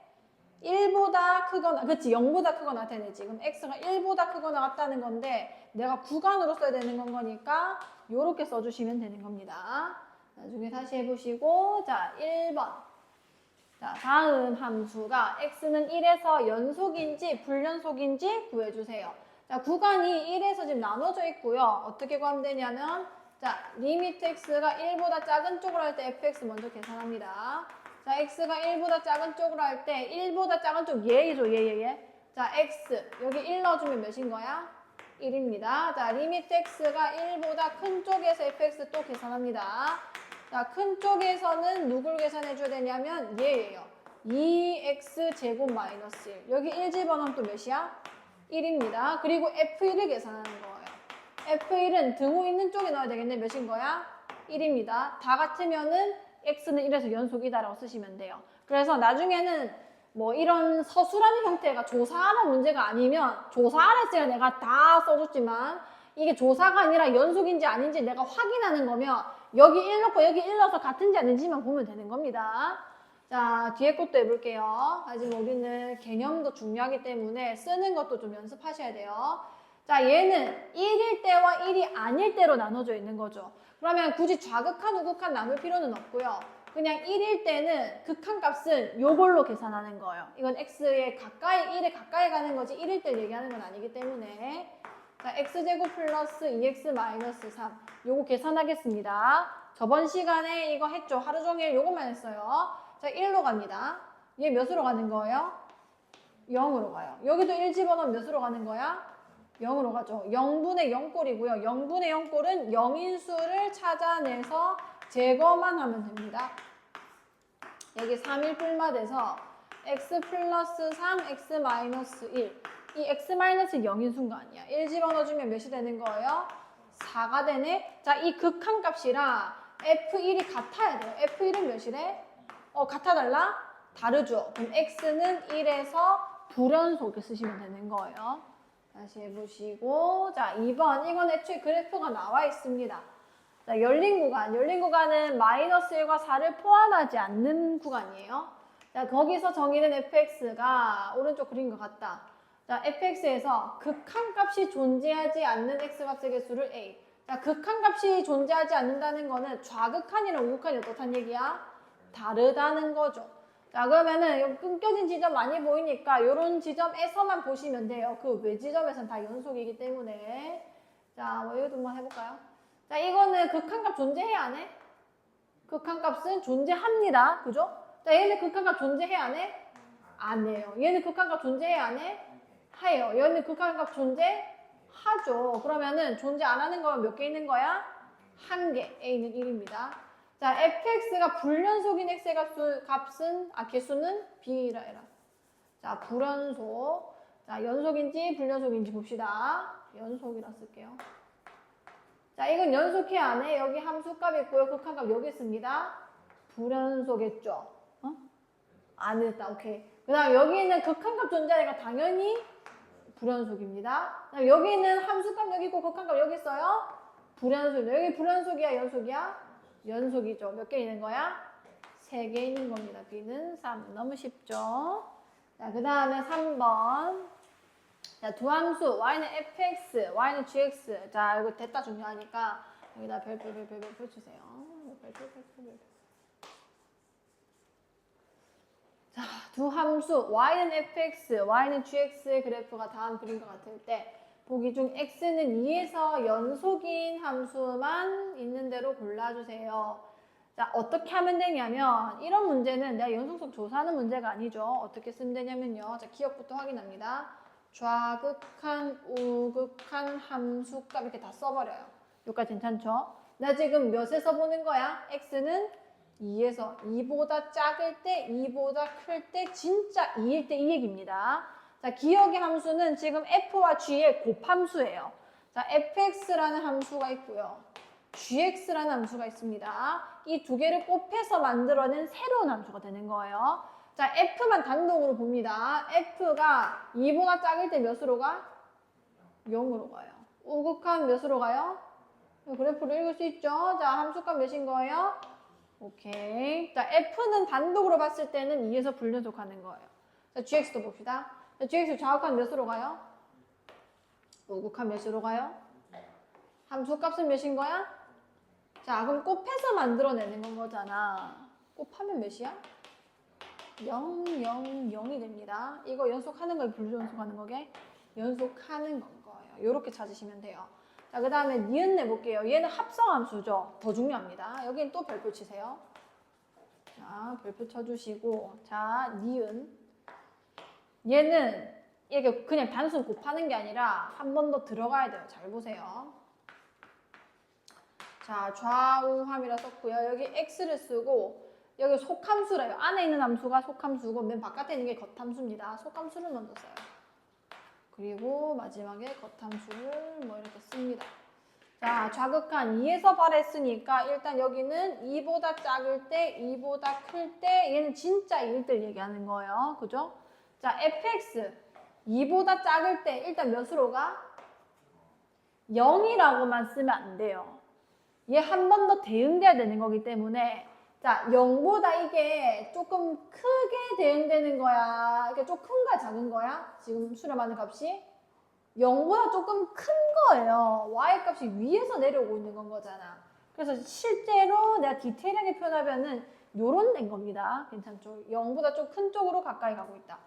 1보다 크거나, 그치, 0보다 크거나 나타내야 되지. 그럼 x가 1보다 크거나 같다는 건데 내가 구간으로 써야 되는 건 거니까 요렇게 써주시면 되는 겁니다. 나중에 다시 해보시고, 자, 1번. 자, 다음 함수가 x는 1에서 연속인지 불연속인지 구해주세요. 자, 구간이 1에서 지금 나눠져 있고요. 어떻게 구하면 되냐면, 자, 리미트 x가 1보다 작은 쪽으로 할 때 fx 먼저 계산합니다. 자, x가 1보다 작은 쪽으로 할 때 1보다 작은 쪽 얘죠, 얘. 자, x 여기 1 넣어주면 몇인 거야? 1입니다. 자, 리미트 x가 1보다 큰 쪽에서 fx 또 계산합니다. 자, 큰 쪽에서는 누굴 계산해줘야 되냐면 얘예요. 2x 제곱 마이너스 1. 여기 1 집어넣으면 또 몇이야? 1입니다. 그리고 f1을 계산하는 거예요. f1은 등호 있는 쪽에 넣어야 되겠네. 몇인 거야? 1입니다. 다 같으면은 x는 1에서 연속이다라고 쓰시면 돼요. 그래서 나중에는 뭐 이런 서술하는 형태가 조사하는 문제가 아니면 조사를 했으니까 내가 다 써줬지만 이게 조사가 아니라 연속인지 아닌지 내가 확인하는 거면 여기 1 넣고 여기 1 넣어서 같은지 아닌지만 보면 되는 겁니다. 자, 뒤에 것도 해볼게요. 하지만 우리는 개념도 중요하기 때문에 쓰는 것도 좀 연습하셔야 돼요. 자, 얘는 1일 때와 1이 아닐 때로 나눠져 있는 거죠. 그러면 굳이 좌극한, 우극한 나눌 필요는 없고요. 그냥 1일 때는 극한값은 요걸로 계산하는 거예요. 이건 x에 가까이, 1에 가까이 가는 거지 1일 때 얘기하는 건 아니기 때문에. 자, x제곱 플러스 2x 마이너스 3 요거 계산하겠습니다. 저번 시간에 이거 했죠. 하루 종일 요것만 했어요. 자, 1로 갑니다. 얘 몇으로 가는 거예요? 0으로 가요. 여기도 1 집어넣으면 몇으로 가는 거야? 0으로 가죠. 0분의 0꼴이고요. 0분의 0꼴은 0인수를 찾아내서 제거만 하면 됩니다. 여기 3일 뿔맛에서 x 플러스 3, x 마이너스 1. 이 x 마이너스 0인수인 거 아니야. 1 집어넣어주면 몇이 되는 거예요? 4가 되네. 자, 이 극한값이랑 f1이 같아야 돼요. f1은 몇이래? 같아 달라? 다르죠. 그럼 x는 1에서 불연속에 쓰시면 되는 거예요. 다시 해보시고, 자, 2번. 이건 애초에 그래프가 나와 있습니다. 자, 열린 구간은 마이너스 1과 4를 포함하지 않는 구간이에요. 자, 거기서 정의는 fx가 오른쪽 그린 것 같다. 자, fx에서 극한값이 존재하지 않는 x값의 개수를 a. 자, 극한값이 존재하지 않는다는 거는 좌극한이랑 우극한이 어떻다는 얘기야? 다르다는 거죠. 자, 그러면은 끊겨진 지점 많이 보이니까 이런 지점에서만 보시면 돼요. 그 외 지점에서는 다 연속이기 때문에. 자, 뭐 이것도 한번 해볼까요? 자, 이거는 극한값 존재해 안 해? 극한값은 존재합니다. 그죠? 자, 얘는 극한값 존재해 안 해? 안 해요. 얘는 극한값 존재해 안 해? 해요. 얘는 극한값 존재하죠. 그러면은 존재 안 하는 거면 몇 개 있는 거야? 한 개. A는 1입니다. 자, fx가 불연속인 x의 개수는 b라 해라. 자, 불연속. 자, 연속인지 불연속인지 봅시다. 연속이라 쓸게요. 자, 이건 연속해 안 해? 여기 함수값 있고요. 극한값 여기 있습니다. 불연속했죠? 안 했다. 오케이. 그 다음 여기는 극한값 존재하니까 당연히 불연속입니다. 그다음 여기는 함수값 여기 있고 극한값 여기 있어요. 불연속. 여기 불연속이야, 연속이야? 연속이죠. 몇 개 있는 거야? 3개 있는 겁니다. B는 3. 너무 쉽죠? 자, 그 다음에 3번. 자, 두 함수 y는 fx, y는 gx. 자, 이거 됐다 중요하니까 여기다 별표 주세요. 별표. 자, 두 함수 y는 fx, y는 gx의 그래프가 다음 그림과 같을 때 보기 중 x는 2에서 연속인 함수만 있는 대로 골라주세요. 자, 어떻게 하면 되냐면 이런 문제는 내가 연속성 조사하는 문제가 아니죠. 어떻게 쓰면 되냐면요. 자, 기억부터 확인합니다. 좌극한, 우극한 함수값 이렇게 다 써버려요. 여기까지 괜찮죠? 나 지금 몇에서 보는 거야? x는 2에서 2보다 작을 때, 2보다 클 때, 진짜 2일 때 이 얘기입니다. 자, 기억의 함수는 지금 f와 g의 곱함수예요. 자, fx라는 함수가 있고요. gx라는 함수가 있습니다. 이 두 개를 곱해서 만들어낸 새로운 함수가 되는 거예요. 자, f만 단독으로 봅니다. f가 2보다 작을 때 몇으로 가? 0으로 가요. 우극한 몇으로 가요? 그래프를 읽을 수 있죠? 자, 함수값 몇인 거예요? 오케이. 자, f는 단독으로 봤을 때는 2에서 불연속하는 거예요. 자, gx도 봅시다. 자, gx 좌극한 몇으로 가요? 우극한 몇으로 가요? 함수값은 몇인 거야? 자, 그럼 곱해서 만들어내는 건 거잖아. 곱하면 몇이야? 0, 0, 0이 됩니다. 이거 연속하는 거에 불연속하는 거게? 연속하는 건 거예요. 이렇게 찾으시면 돼요. 자, 그 다음에 니은 내볼게요. 얘는 합성함수죠. 더 중요합니다. 여기는 또 별표 치세요. 자, 별표 쳐주시고, 자, 니은. 얘는 이게 그냥 단순 곱하는 게 아니라 한 번 더 들어가야 돼요. 잘 보세요. 자, 좌우함이라 썼고요. 여기 x를 쓰고 여기 속함수래요. 안에 있는 함수가 속함수고 맨 바깥에 있는 게 겉함수입니다. 속함수를 먼저 써요. 그리고 마지막에 겉함수를 뭐 이렇게 씁니다. 자, 좌극한 2에서 발했으니까 일단 여기는 2보다 작을 때, 2보다 클 때 얘는 진짜 2일 때 얘기하는 거예요. 그죠? 자, fx 2보다 작을 때 일단 몇으로 가? 0이라고만 쓰면 안 돼요. 얘 한 번 더 대응돼야 되는 거기 때문에 자, 0보다 이게 조금 크게 대응되는 거야? 이게 좀 큰 거야, 작은 거야? 지금 수렴하는 값이? 0보다 조금 큰 거예요. y 값이 위에서 내려오고 있는 건 거잖아. 그래서 실제로 내가 디테일하게 표현하면은 요런 된 겁니다. 괜찮죠? 0보다 좀 큰 쪽으로 가까이 가고 있다.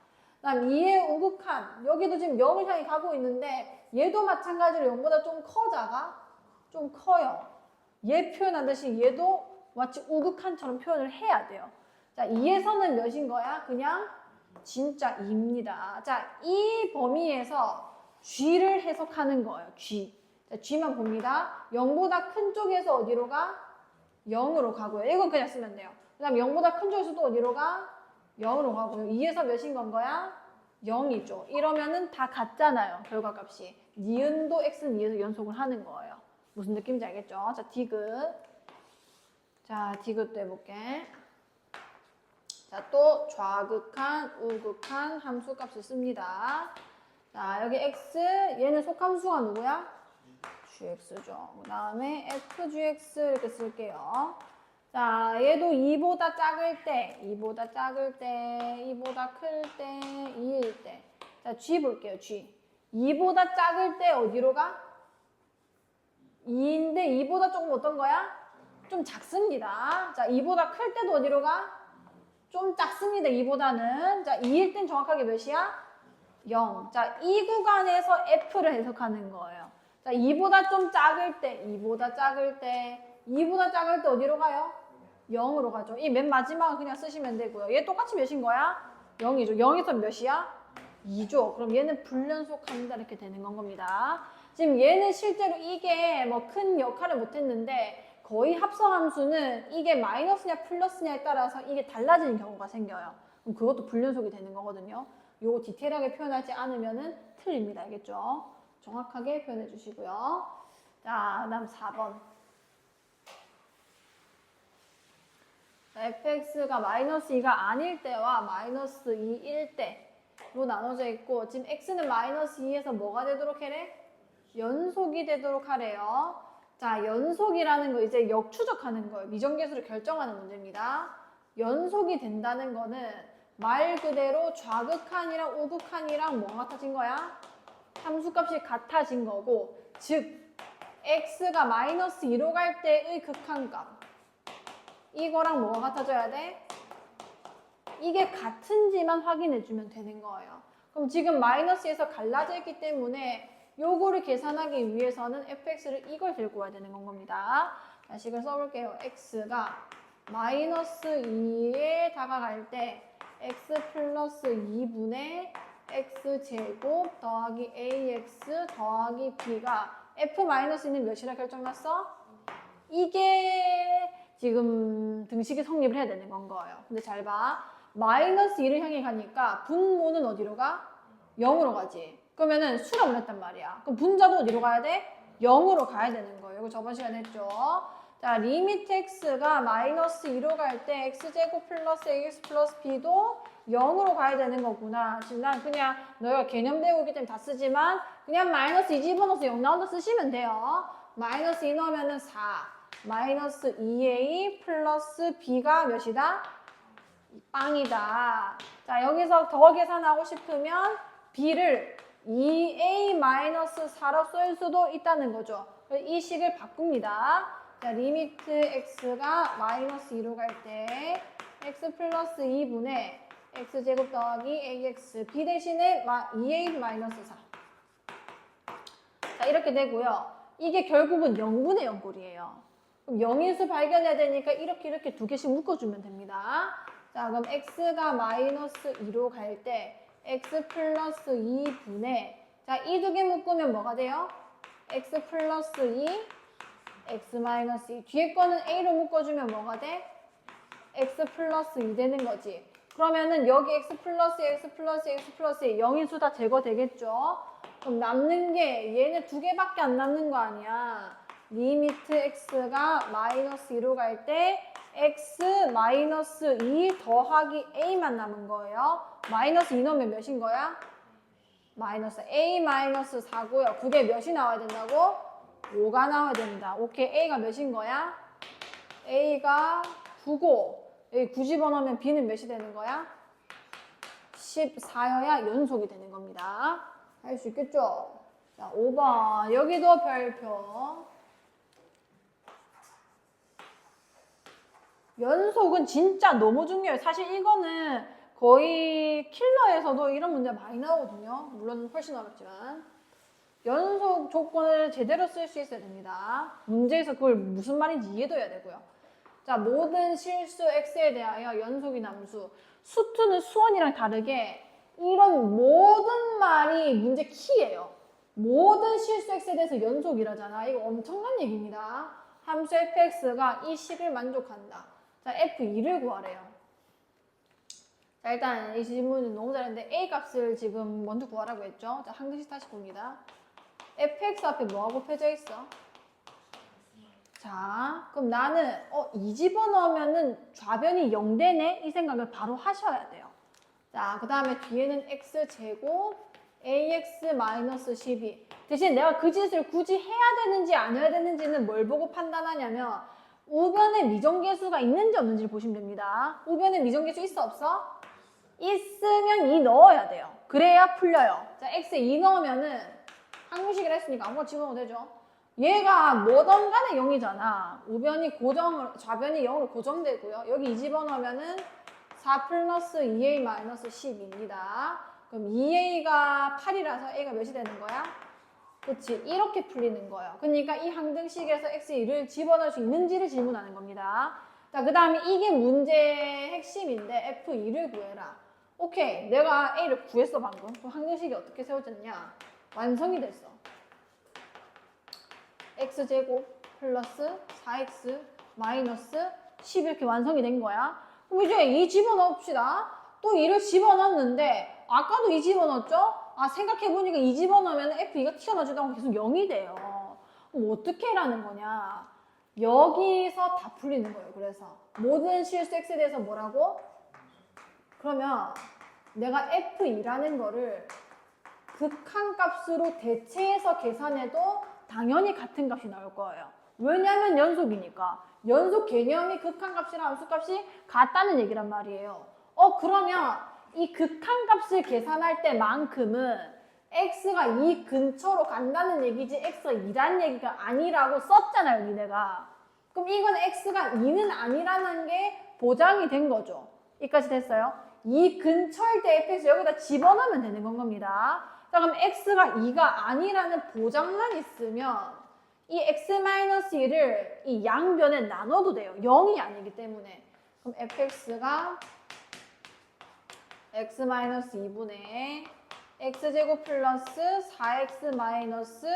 그다음 2의 우극한, 여기도 지금 0을 향해 가고 있는데 얘도 마찬가지로 0보다 좀 커, 작아? 좀 커요. 얘 표현하듯이 얘도 마치 우극한처럼 표현을 해야 돼요. 자, 2에서는 몇인 거야? 그냥 진짜 2입니다. 자, 이 범위에서 G를 해석하는 거예요. G. 자, G만 봅니다. 0보다 큰 쪽에서 어디로 가? 0으로 가고요. 이건 그냥 쓰면 돼요. 그 다음 0보다 큰 쪽에서도 어디로 가? 0으로 가고요. 2에서 몇인 건 거야? 0이죠. 이러면은 다 같잖아요. 결과값이. 니은도 X는 2에서 연속을 하는 거예요. 무슨 느낌인지 알겠죠? 자, 디귿. 자, 디귿도 해볼게. 자, 또 좌극한, 우극한 함수값을 씁니다. 자, 여기 x, 얘는 속함수가 누구야? gx죠. 그 다음에 fgx 이렇게 쓸게요. 자, 얘도 2보다 작을 때, 2보다 작을 때, 2보다 클 때, 2일 때. 자, g 볼게요, g. 2보다 작을 때 어디로 가? 2인데 2보다 조금 어떤 거야? 좀 작습니다. 자, 2보다 클 때도 어디로 가? 좀 작습니다. 2보다는. 자, 2일 땐 정확하게 몇이야? 0. 자, 이 구간에서 F를 해석하는 거예요. 자, 2보다 좀 작을 때, 2보다 작을 때 어디로 가요? 0으로 가죠. 이 맨 마지막은 그냥 쓰시면 되고요. 얘 똑같이 몇인 거야? 0이죠. 0에서 몇이야? 2죠. 그럼 얘는 불연속합니다. 이렇게 되는 건 겁니다. 지금 얘는 실제로 이게 뭐 큰 역할을 못했는데 거의 합성함수는 이게 마이너스냐 플러스냐에 따라서 이게 달라지는 경우가 생겨요. 그럼 그것도 불연속이 되는 거거든요. 요거 디테일하게 표현하지 않으면은 틀립니다. 알겠죠? 정확하게 표현해 주시고요. 자, 그 다음 4번. fx가 마이너스 2가 아닐 때와 마이너스 2일 때로 나눠져 있고 지금 x는 마이너스 2에서 뭐가 되도록 해래? 연속이 되도록 하래요. 자, 연속이라는 거 이제 역추적하는 거예요. 미정계수를 결정하는 문제입니다. 연속이 된다는 거는 말 그대로 좌극한이랑 우극한이랑 뭐가 같아진 거야? 함수값이 같아진 거고 즉 x가 마이너스 2로 갈 때의 극한값 이거랑 뭐가 같아져야 돼? 이게 같은지만 확인해주면 되는 거예요. 그럼 지금 마이너스에서 갈라져 있기 때문에 요거를 계산하기 위해서는 fx를 이걸 들고 와야 되는 건 겁니다. 다시 이걸 써볼게요. x가 마이너스 2에 다가갈 때 x 플러스 2분의 x제곱 더하기 ax 더하기 b가 f-는 몇이라 결정났어? 이게 지금 등식이 성립을 해야 되는 건 거예요. 근데 잘 봐. 마이너스 2를 향해 가니까 분모는 어디로 가? 0으로 가지. 그러면은 수렴을 했단 말이야. 그럼 분자도 어디로 가야 돼? 0으로 가야 되는 거예요. 이거 저번 시간에 했죠. 자, 리미트 x가 마이너스 2로 갈 때 x제곱 플러스 ax 플러스 b도 0으로 가야 되는 거구나. 지금 난 그냥 너희가 개념 배우기 때문에 다 쓰지만 그냥 마이너스 2 집어넣어서 0 나온다 쓰시면 돼요. 마이너스 2 넣으면은 4. 마이너스 2a 플러스 b가 몇이다? 빵이다. 자, 여기서 더 계산하고 싶으면 b를 2a-4로 쓸 수도 있다는 거죠. 이 식을 바꿉니다. 자, 리미트 x가 마이너스 2로 갈 때 x 플러스 2분의 x제곱 더하기 ax b 대신에 2a-4. 자, 이렇게 되고요. 이게 결국은 0분의 0꼴이에요. 그럼 영인수 발견해야 되니까 이렇게 두 개씩 묶어주면 됩니다. 자, 그럼 x가 마이너스 2로 갈 때 x 플러스 2분의 자, 이 두 개 묶으면 뭐가 돼요? x 플러스 2, x 마이너스 2. 뒤에 거는 a로 묶어주면 뭐가 돼? x 플러스 2 되는 거지. 그러면은 여기 x 플러스 x 플러스 x 플러스 2 영인수 다 제거되겠죠? 그럼 남는 게 얘네 두 개밖에 안 남는 거 아니야. 리미트 x가 마이너스 2로 갈 때 x 마이너스 2 더하기 a만 남은 거예요. 마이너스 2 넣으면 몇인 거야? 마이너스 a 마이너스 4고요. 그게 몇이 나와야 된다고? 5가 나와야 됩니다. 오케이, a가 몇인 거야? a가 9고 여기 9 집어넣으면 b는 몇이 되는 거야? 14여야 연속이 되는 겁니다. 할 수 있겠죠? 자, 5번 여기도 별표. 연속은 진짜 너무 중요해요. 사실 이거는 거의 킬러에서도 이런 문제 많이 나오거든요. 물론 훨씬 어렵지만. 연속 조건을 제대로 쓸 수 있어야 됩니다. 문제에서 그걸 무슨 말인지 이해도 해야 되고요. 자, 모든 실수 x에 대하여 연속이 남수. 수투는 수원이랑 다르게 이런 모든 말이 문제 키예요. 모든 실수 x에 대해서 연속이라잖아. 이거 엄청난 얘기입니다. 함수 fx가 이 식을 만족한다. 자, f2를 구하래요. 자, 일단 이 질문은 너무 잘했는데 a 값을 지금 먼저 구하라고 했죠. 자, 한 글씩 다시 봅니다. fx 앞에 뭐하고 펴져 있어? 자, 그럼 나는 2 집어넣으면은 좌변이 0되네? 이 생각을 바로 하셔야 돼요. 자, 그 다음에 뒤에는 x제곱 ax-12 대신 내가 그 짓을 굳이 해야 되는지 안 해야 되는지는 뭘 보고 판단하냐면 우변에 미정계수가 있는지 없는지를 보시면 됩니다. 우변에 미정계수 있어 없어? 있으면 2 넣어야 돼요. 그래야 풀려요. 자, x에 2 넣으면은 항공식을 했으니까 아무거나 집어넣어도 되죠. 얘가 뭐든 간에 0이잖아. 우변이 좌변이 0으로 고정되고요. 여기 2 집어넣으면은 4 플러스 2a 마이너스 10입니다. 그럼 2a가 8이라서 a가 몇이 되는 거야? 그치? 이렇게 풀리는 거예요. 그러니까 이 항등식에서 x2를 집어넣을 수 있는지를 질문하는 겁니다. 자, 그 다음에 이게 문제의 핵심인데 f2를 구해라. 오케이, 내가 a를 구했어 방금. 그럼 항등식이 어떻게 세워졌냐? 완성이 됐어. x제곱 플러스 4x 마이너스 10 이렇게 완성이 된 거야. 그럼 이제 2 집어넣읍시다. 또 2를 집어넣었는데 아까도 2 집어넣었죠? 아, 생각해보니까 2 집어넣으면 f2가 튀어나오지도 않고 계속 0이 돼요. 그럼 어떻게 하라는 거냐? 여기서 다 풀리는 거예요. 그래서 모든 실수 x에 대해서 뭐라고? 그러면 내가 f2라는 거를 극한값으로 대체해서 계산해도 당연히 같은 값이 나올 거예요. 왜냐하면 연속이니까. 연속 개념이 극한값이랑 함수값이 같다는 얘기란 말이에요. 그러면 이 극한값을 계산할 때만큼은 x가 2 근처로 간다는 얘기지 x가 2라는 얘기가 아니라고 썼잖아요, 니네가. 그럼 이건 x가 2는 아니라는 게 보장이 된 거죠. 여기까지 됐어요? 2 근처일 때 fx 여기다 집어넣으면 되는 건 겁니다. 자, 그럼 x가 2가 아니라는 보장만 있으면 이 x-1을 이 양변에 나눠도 돼요. 0이 아니기 때문에. 그럼 fx가 x-2분의 x제곱 플러스 4x 마이너스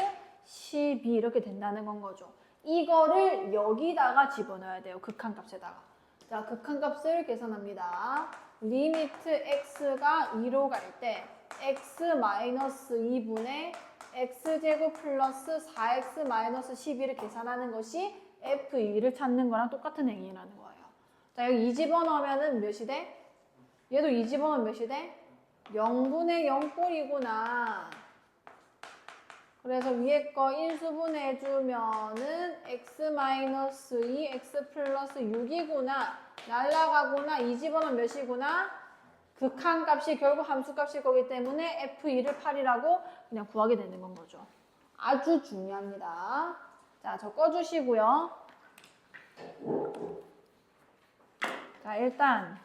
12 이렇게 된다는 건 거죠. 이거를 여기다가 집어넣어야 돼요. 극한값에다가. 자, 극한값을 계산합니다. 리미트 x가 2로 갈 때 x-2분의 x제곱 플러스 4x 마이너스 12를 계산하는 것이 f2를 찾는 거랑 똑같은 행위라는 거예요. 자, 여기 2 집어넣으면 몇이 돼? 얘도 2 집어넣으면 몇이 돼? 0분의 0꼴이구나. 그래서 위에 거 인수분해주면은 x-2, x 플러스 6이구나. 날라가구나. 2 집어넣으면 몇이구나? 극한값이 결국 함수값일 거기 때문에 f2를 8이라고 그냥 구하게 되는 건 거죠. 아주 중요합니다. 자, 저 꺼주시고요. 자, 일단